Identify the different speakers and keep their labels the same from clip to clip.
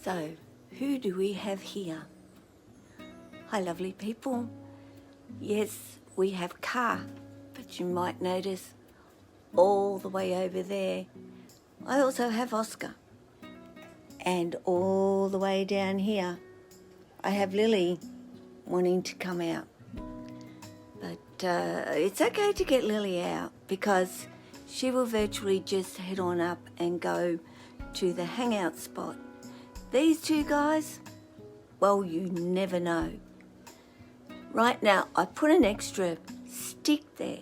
Speaker 1: So, who do we have here? Hi, lovely people. Yes, we have Kaa, but you might notice all the way over there, I also have Oscar. And all the way down here, I have Lily wanting to come out. But it's okay to get Lily out because she will virtually just head on up and go to the hangout spot. These two guys, well, you never know. Right now, I put an extra stick there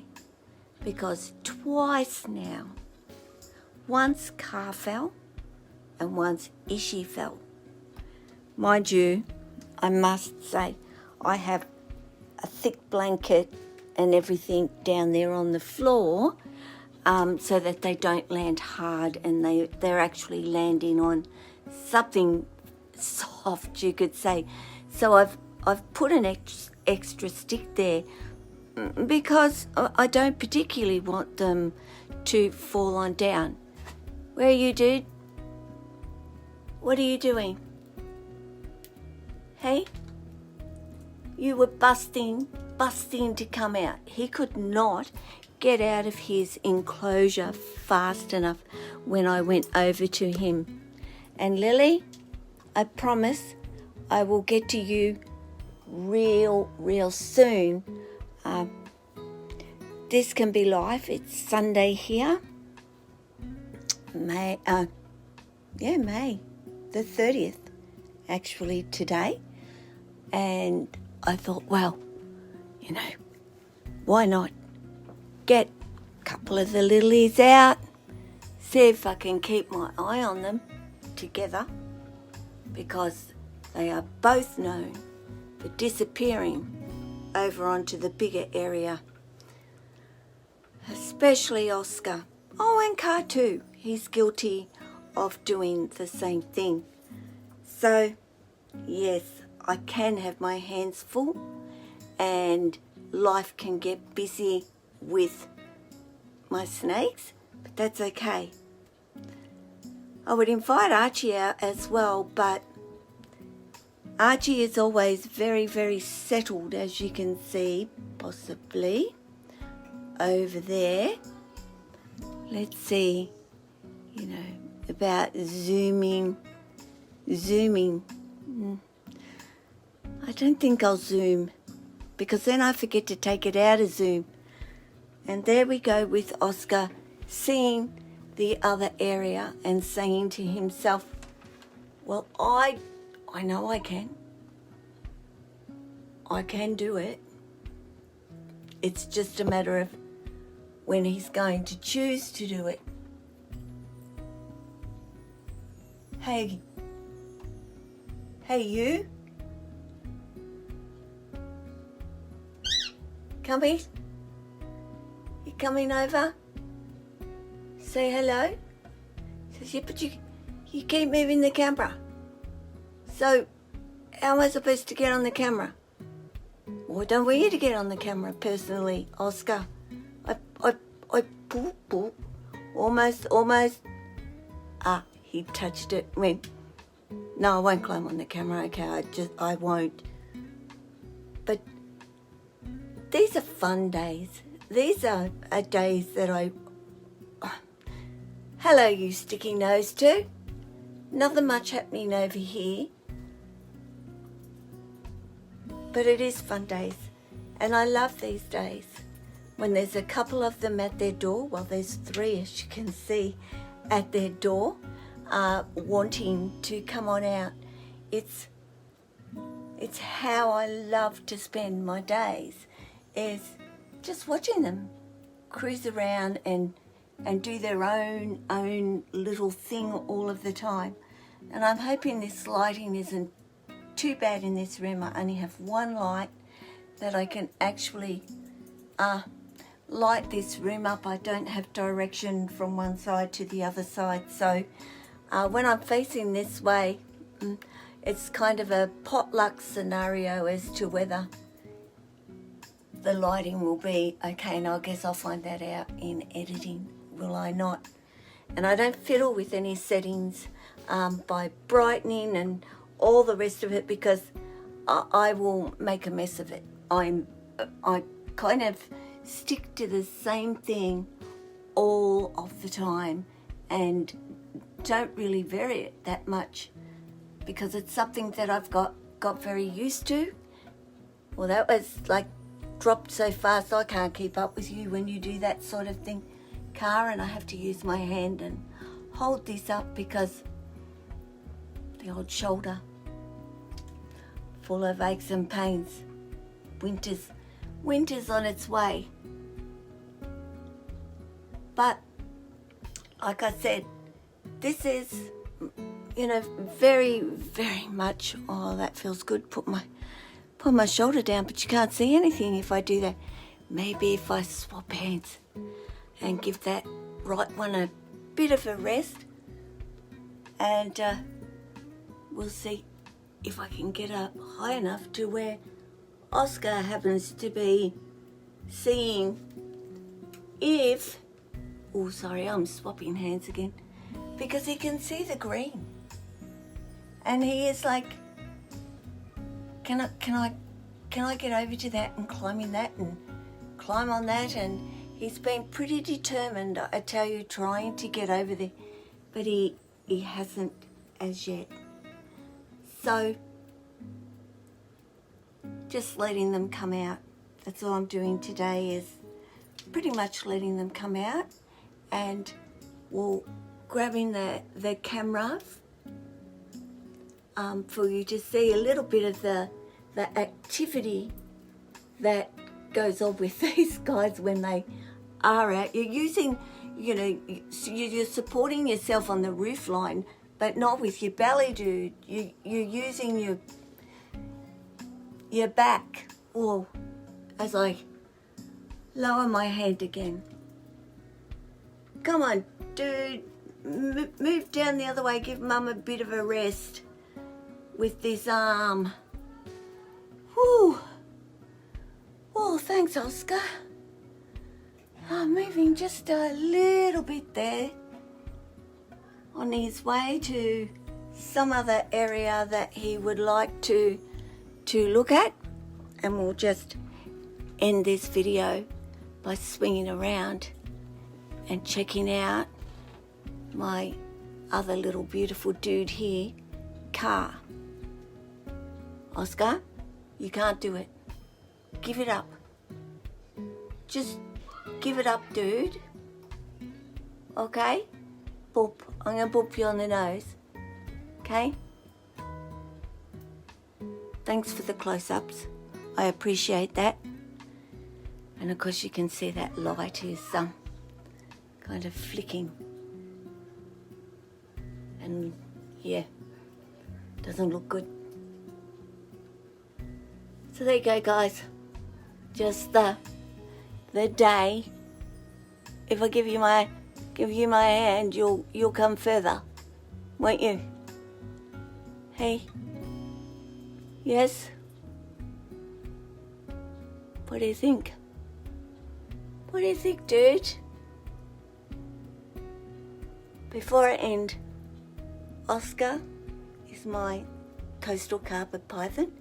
Speaker 1: because twice now, once Kaa fell and once Ishi fell. Mind you, I must say, I have a thick blanket and everything down there on the floor so that they don't land hard and they're actually landing on something soft, you could say. So I've put an extra stick there because I don't particularly want them to fall on down. Where are you, dude? What are you doing? Hey? You were busting to come out. He could not get out of his enclosure fast enough when I went over to him. And Lily, I promise I will get to you real soon. This can be live. It's Sunday here. May the 30th, actually today. And I thought, well, you know, why not get a couple of the lilies out, see if I can keep my eye on them together, because they are both known for disappearing over onto the bigger area, especially Oscar. Oh, and Kaa too. He's guilty of doing the same thing. So, yes, I can have my hands full and life can get busy with my snakes, but that's okay. I would invite Archie out as well, but Archie is always very settled, as you can see, possibly over there. Let's see, you know, about zooming. I don't think I'll zoom because then I forget to take it out of zoom. And there we go with Oscar seeing the other area and saying to himself, well, I know I can do it. It's just a matter of when he's going to choose to do it. Hey you, coming? You coming over? Say hello? Says, yeah, but you keep moving the camera. So, how am I supposed to get on the camera? Well, I don't want you to get on the camera personally, Oscar. I boop, almost. Ah, he touched it. Went. No, I won't climb on the camera, okay, I won't. But these are fun days. These are days that hello, you sticky nose too. Nothing much happening over here. But it is fun days. And I love these days. When there's a couple of them at their door, well, there's 3, as you can see, at their door, wanting to come on out. It's how I love to spend my days, is just watching them cruise around and do their own little thing all of the time. And I'm hoping this lighting isn't too bad in this room. I only have one light that I can actually light this room up. I don't have direction from one side to the other side, so when I'm facing this way, it's kind of a potluck scenario as to whether the lighting will be okay, and I guess I'll find that out in editing, will I not? And I don't fiddle with any settings by brightening and all the rest of it, because I will make a mess of it. I kind of stick to the same thing all of the time and don't really vary it that much, because it's something that I've got very used to. Well, that was like dropped so fast I can't keep up with you when you do that sort of thing, Kaa, and I have to use my hand and hold this up because the old shoulder full of aches and pains. Winter's on its way. But like I said, this is, you know, very, very much, oh, that feels good. Put my shoulder down, but you can't see anything if I do that. Maybe if I swap hands and give that right one a bit of a rest, and we'll see if I can get up high enough to where Oscar happens to be seeing if, oh sorry, I'm swapping hands again, because he can see the green. And he is like, can I get over to that and climb in that and climb on that? And he's been pretty determined, I tell you, trying to get over there, but he hasn't as yet. So just letting them come out. That's all I'm doing today, is pretty much letting them come out, and we'll grabbing the camera for you to see a little bit of the activity that goes on with these guys when they are out. You're using, you know, you're supporting yourself on the roof line, but not with your belly, dude. You're using your back. Or as I lower my hand again. Come on, dude. Move down the other way. Give Mum a bit of a rest with this arm. Whew. Oh, thanks, Oscar. I'm moving just a little bit there on his way to some other area that he would like to look at, and we'll just end this video by swinging around and checking out my other little beautiful dude here, Kaa. Oscar, you can't do it. Give it up. Just give it up, dude. Okay? Boop. I'm going to boop you on the nose. Okay? Thanks for the close-ups. I appreciate that. And of course you can see that light is kind of flicking. And yeah, doesn't look good. So there you go, guys. Just the day. If I give you my hand, you'll come further, won't you? Hey. Yes. What do you think? What do you think, dude? Before I end, Oscar is my coastal carpet python.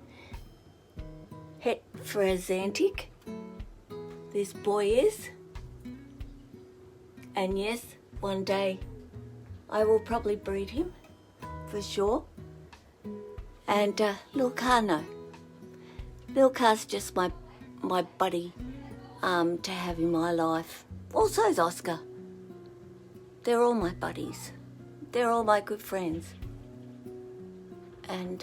Speaker 1: Het for a Xantic. This boy is. And yes, one day I will probably breed him, for sure. And Lil Kaa, no. Lil Kaa's just my buddy to have in my life. Also is Oscar. They're all my buddies. They're all my good friends. And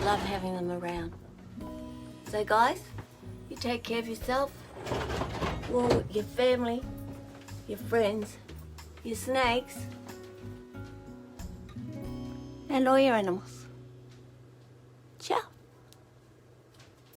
Speaker 1: love having them around. So guys, you take care of yourself, well, your family, your friends, your snakes, and all your animals.